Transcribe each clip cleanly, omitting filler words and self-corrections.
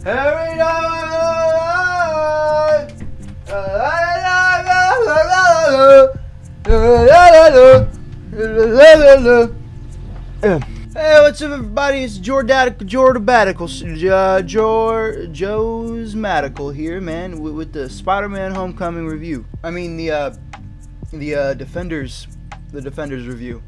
Every Hey, what's up, everybody? It's JoRadical, Joe's Madical here, man, with the Spider-Man Homecoming review. I mean, the Defenders review.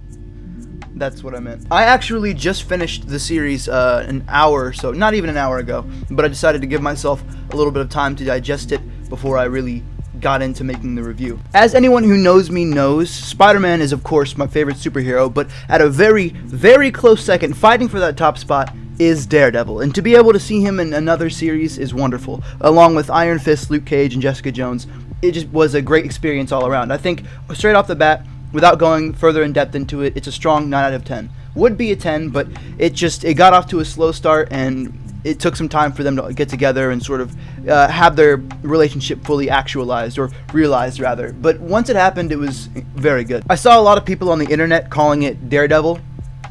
That's what I meant. I actually just finished the series an hour or so, not even an hour ago, but I decided to give myself a little bit of time to digest it before I really got into making the review. As anyone who knows me knows, Spider-Man is of course my favorite superhero, but at a very, very close second, fighting for that top spot, is Daredevil. And to be able to see him in another series is wonderful. Along with Iron Fist, Luke Cage, and Jessica Jones, it just was a great experience all around. I think, straight off the bat, without going further in depth into it, it's a strong 9 out of 10. Would be a 10, but it got off to a slow start, and it took some time for them to get together and sort of have their relationship fully actualized, or realized rather. But once it happened, it was very good. I saw a lot of people on the internet calling it Daredevil,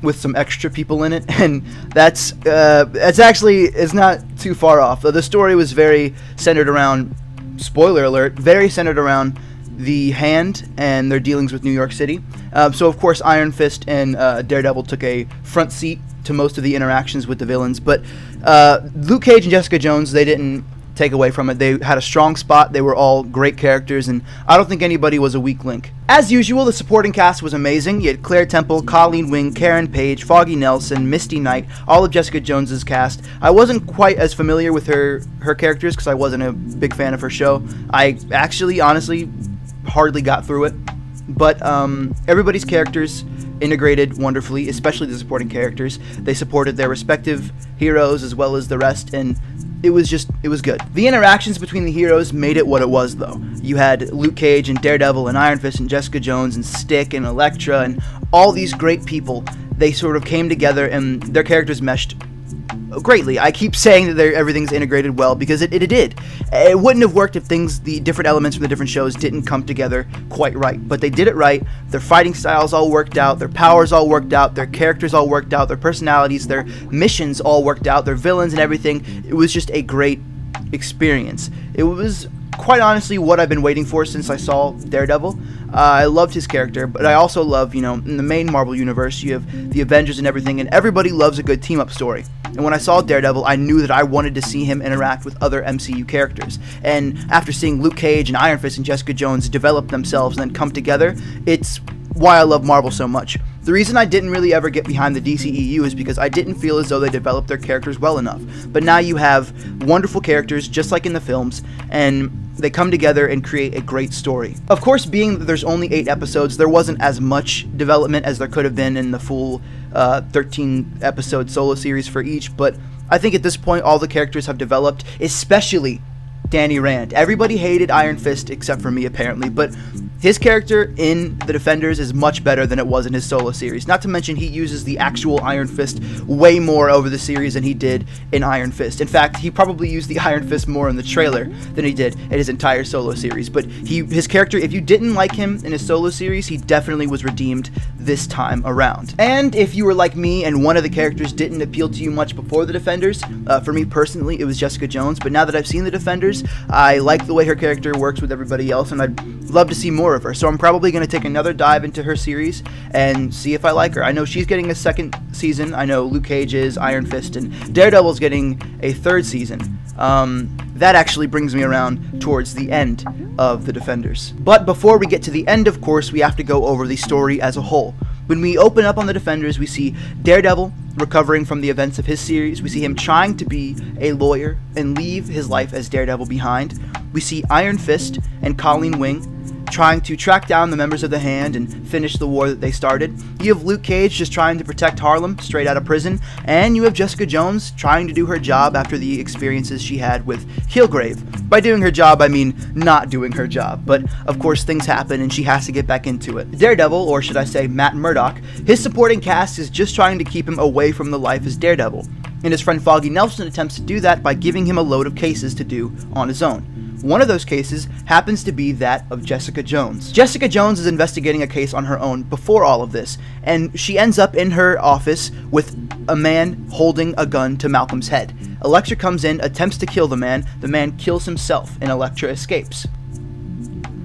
with some extra people in it, and that's actually is not too far off. The story was very centered around, spoiler alert, very centered around the Hand and their dealings with New York City. So of course Iron Fist and Daredevil took a front seat to most of the interactions with the villains, but Luke Cage and Jessica Jones, they didn't take away from it. They had a strong spot. They were all great characters, and I don't think anybody was a weak link. As usual, the supporting cast was amazing. You had Claire Temple, Colleen Wing, Karen Page, Foggy Nelson, Misty Knight, all of Jessica Jones's cast. I wasn't quite as familiar with her characters because I wasn't a big fan of her show. I actually, honestly, hardly got through it, but everybody's characters integrated wonderfully, especially the supporting characters. They supported their respective heroes as well as the rest, and it was good. The interactions between the heroes made it what it was, though. You had Luke Cage and Daredevil and Iron Fist and Jessica Jones and Stick and Elektra and all these great people. They sort of came together and their characters meshed greatly. I keep saying that everything's integrated well because it did. It wouldn't have worked if the different elements from the different shows didn't come together quite right. But they did it right. Their fighting styles all worked out. Their powers all worked out. Their characters all worked out. Their personalities, their missions all worked out. Their villains and everything. It was just a great experience. It was quite honestly what I've been waiting for since I saw Daredevil. I loved his character, but I also love, in the main Marvel universe, you have the Avengers and everything, and everybody loves a good team-up story. And when I saw Daredevil, I knew that I wanted to see him interact with other MCU characters. And after seeing Luke Cage and Iron Fist and Jessica Jones develop themselves and then come together, it's why I love Marvel so much. The reason I didn't really ever get behind the DCEU is because I didn't feel as though they developed their characters well enough. But now you have wonderful characters, just like in the films, and they come together and create a great story. Of course, being that there's only 8 episodes, there wasn't as much development as there could have been in the full 13-episode solo series for each, but I think at this point all the characters have developed, especially Danny Rand. Everybody hated Iron Fist except for me, apparently, but his character in The Defenders is much better than it was in his solo series. Not to mention he uses the actual Iron Fist way more over the series than he did in Iron Fist. In fact, he probably used the Iron Fist more in the trailer than he did in his entire solo series. But his character, if you didn't like him in his solo series, he definitely was redeemed this time around. And if you were like me and one of the characters didn't appeal to you much before The Defenders, for me personally, it was Jessica Jones. But now that I've seen The Defenders, I like the way her character works with everybody else, and I'd love to see more of her. So I'm probably going to take another dive into her series and see if I like her. I know she's getting a 2nd season. I know Luke Cage is, Iron Fist, and Daredevil's getting a 3rd season. That actually brings me around towards the end of The Defenders. But before we get to the end, of course, we have to go over the story as a whole. When we open up on The Defenders, we see Daredevil recovering from the events of his series. We see him trying to be a lawyer and leave his life as Daredevil behind. We see Iron Fist and Colleen Wing trying to track down the members of the Hand and finish the war that they started. You have Luke Cage just trying to protect Harlem straight out of prison, and you have Jessica Jones trying to do her job after the experiences she had with Kilgrave. By doing her job, I mean not doing her job, but of course things happen and she has to get back into it. Daredevil, or should I say Matt Murdock, his supporting cast is just trying to keep him away from the life as Daredevil, and his friend Foggy Nelson attempts to do that by giving him a load of cases to do on his own. One of those cases happens to be that of Jessica Jones. Jessica Jones is investigating a case on her own before all of this, and she ends up in her office with a man holding a gun to Malcolm's head. Elektra comes in, attempts to kill the man kills himself, and Elektra escapes.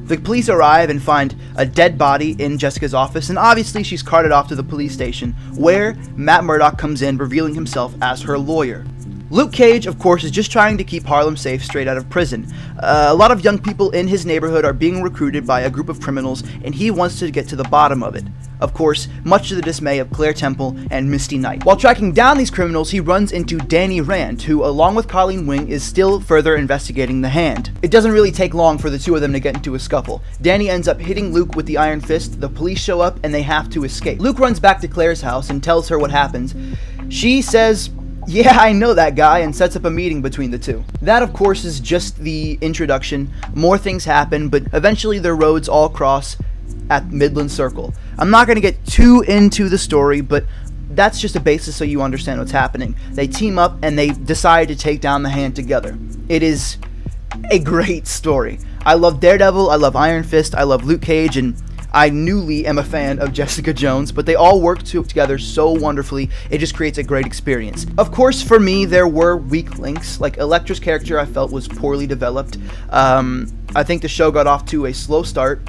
The police arrive and find a dead body in Jessica's office, and obviously she's carted off to the police station, where Matt Murdock comes in, revealing himself as her lawyer. Luke Cage, of course, is just trying to keep Harlem safe straight out of prison. A lot of young people in his neighborhood are being recruited by a group of criminals, and he wants to get to the bottom of it. Of course, much to the dismay of Claire Temple and Misty Knight. While tracking down these criminals, he runs into Danny Rand, who, along with Colleen Wing, is still further investigating the Hand. It doesn't really take long for the two of them to get into a scuffle. Danny ends up hitting Luke with the Iron Fist, the police show up, and they have to escape. Luke runs back to Claire's house and tells her what happens. She says, "Yeah, I know that guy," and sets up a meeting between the two. That, of course, is just the introduction. More things happen, but eventually their roads all cross at Midland Circle. I'm not going to get too into the story, but that's just a basis so you understand what's happening. They team up and they decide to take down the Hand together. It is a great story. I love Daredevil, I love Iron Fist, I love Luke Cage, and I newly am a fan of Jessica Jones, but they all work together so wonderfully, it just creates a great experience. Of course, for me, there were weak links. Like, Elektra's character I felt was poorly developed. I think the show got off to a slow start.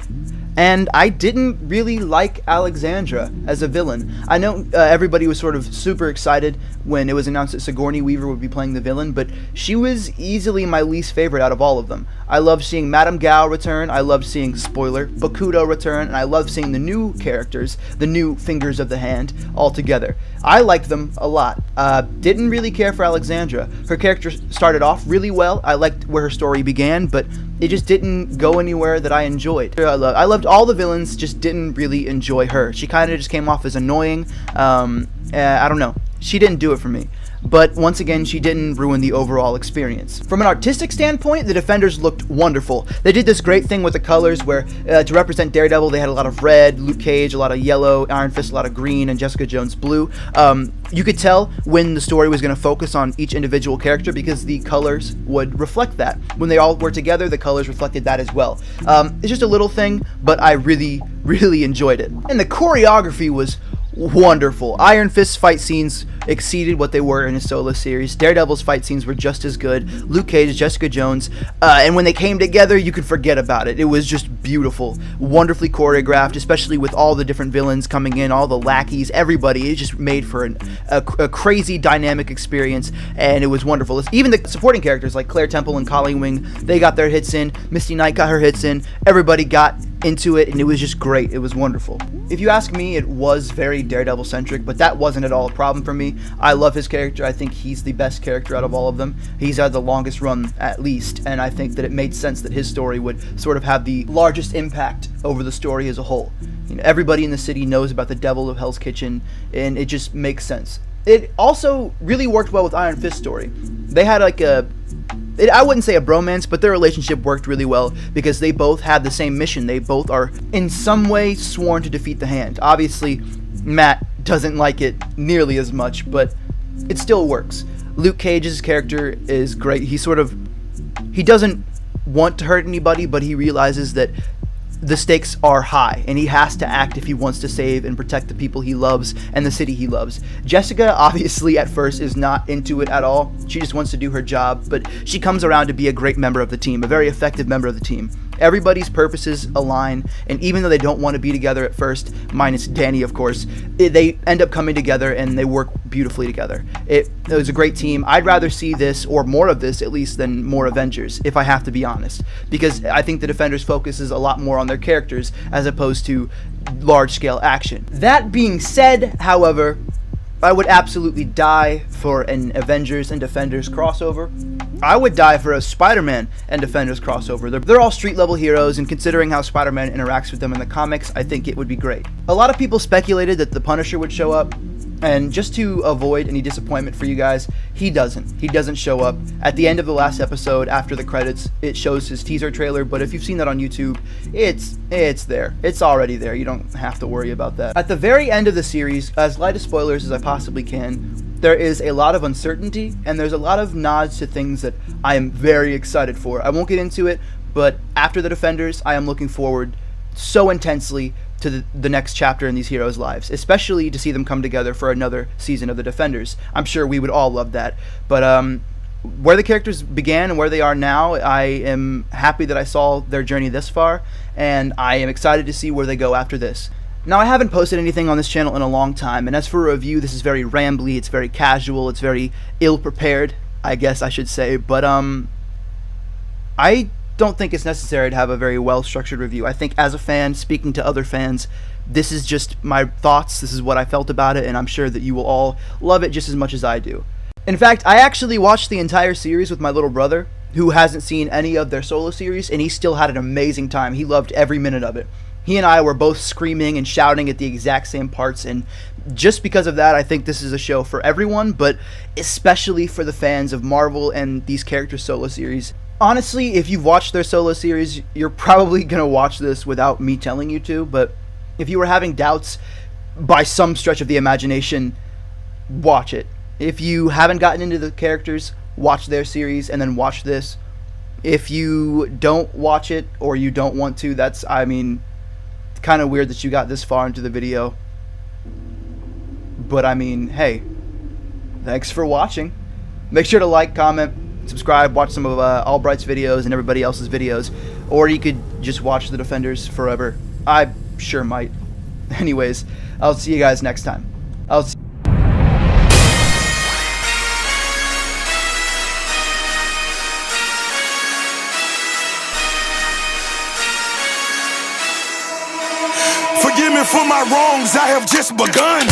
And I didn't really like Alexandra as a villain. I know everybody was sort of super excited when it was announced that Sigourney Weaver would be playing the villain, but she was easily my least favorite out of all of them. I loved seeing Madame Gao return, I loved seeing, spoiler, Bakuto return, and I loved seeing the new characters, the new Fingers of the Hand, all together. I liked them a lot. Didn't really care for Alexandra. Her character started off really well. I liked where her story began, but it just didn't go anywhere that I enjoyed. I loved all the villains, just didn't really enjoy her. She kind of just came off as annoying. I don't know. She didn't do it for me. But once again, she didn't ruin the overall experience. From an artistic standpoint, the Defenders looked wonderful. They did this great thing with the colors where, to represent Daredevil, they had a lot of red, Luke Cage, a lot of yellow, Iron Fist, a lot of green, and Jessica Jones blue. You could tell when the story was going to focus on each individual character because the colors would reflect that. When they all were together, the colors reflected that as well. It's just a little thing, but I really, really enjoyed it. And the choreography was wonderful. Iron Fist's fight scenes exceeded what they were in his solo series. Daredevil's fight scenes were just as good. Luke Cage, Jessica Jones, and when they came together, you could forget about it. It was just beautiful, wonderfully choreographed, especially with all the different villains coming in, all the lackeys, everybody. It just made for a crazy dynamic experience, and it was wonderful. Even the supporting characters like Claire Temple and Colleen Wing, they got their hits in. Misty Knight got her hits in. Everybody got into it, and it was just great. It was wonderful. If you ask me, it was very Daredevil centric, but that wasn't at all a problem for me. I love his character. I think he's the best character out of all of them. He's had the longest run at least, and I think that it made sense that his story would sort of have the largest impact over the story as a whole. You know, everybody in the city knows about the Devil of Hell's Kitchen, and it just makes sense. It also really worked well with Iron Fist's story. They had like I wouldn't say a bromance, but their relationship worked really well because they both had the same mission. They both are in some way sworn to defeat the Hand. Obviously, Matt doesn't like it nearly as much, but it still works. Luke Cage's character is great. He doesn't want to hurt anybody, but he realizes that the stakes are high, and he has to act if he wants to save and protect the people he loves and the city he loves. Jessica, obviously, at first is not into it at all. She just wants to do her job, but she comes around to be a great member of the team, a very effective member of the team. Everybody's purposes align, and even though they don't want to be together at first, minus Danny, of course, they end up coming together, and they work beautifully together. It was a great team. I'd rather see this, or more of this at least, than more Avengers, if I have to be honest, because I think the Defenders focuses a lot more on their characters as opposed to large-scale action. That being said, however, I would absolutely die for an Avengers and Defenders crossover. I would die for a Spider-Man and Defenders crossover. They're all street-level heroes, and considering how Spider-Man interacts with them in the comics, I think it would be great. A lot of people speculated that the Punisher would show up, and just to avoid any disappointment for you guys, he doesn't. He doesn't show up. At the end of the last episode, after the credits, it shows his teaser trailer, but if you've seen that on YouTube, it's there. It's already there. You don't have to worry about that. At the very end of the series, as light of spoilers as I possibly can, there is a lot of uncertainty, and there's a lot of nods to things that I am very excited for. I won't get into it, but after the Defenders, I am looking forward so intensely to the next chapter in these heroes' lives, especially to see them come together for another season of the Defenders. I'm sure we would all love that. But where the characters began and where they are now, I am happy that I saw their journey this far, and I am excited to see where they go after this. Now, I haven't posted anything on this channel in a long time, and as for a review, this is very rambly, it's very casual, it's very ill-prepared, I guess I should say, but I don't think it's necessary to have a very well-structured review. I think as a fan, speaking to other fans, this is just my thoughts, this is what I felt about it, and I'm sure that you will all love it just as much as I do. In fact, I actually watched the entire series with my little brother, who hasn't seen any of their solo series, and he still had an amazing time. He loved every minute of it. He and I were both screaming and shouting at the exact same parts, and just because of that, I think this is a show for everyone, but especially for the fans of Marvel and these characters' solo series. Honestly, if you've watched their solo series, you're probably going to watch this without me telling you to, but if you were having doubts by some stretch of the imagination, watch it. If you haven't gotten into the characters, watch their series and then watch this. If you don't watch it or you don't want to, that's, I mean, kind of weird that you got this far into the video. But I mean, hey, thanks for watching. Make sure to like, comment, subscribe, watch some of Albright's videos and everybody else's videos. Or you could just watch the Defenders forever. I sure might. Anyways, I'll see you guys next time. Forgive me for my wrongs, I have just begun.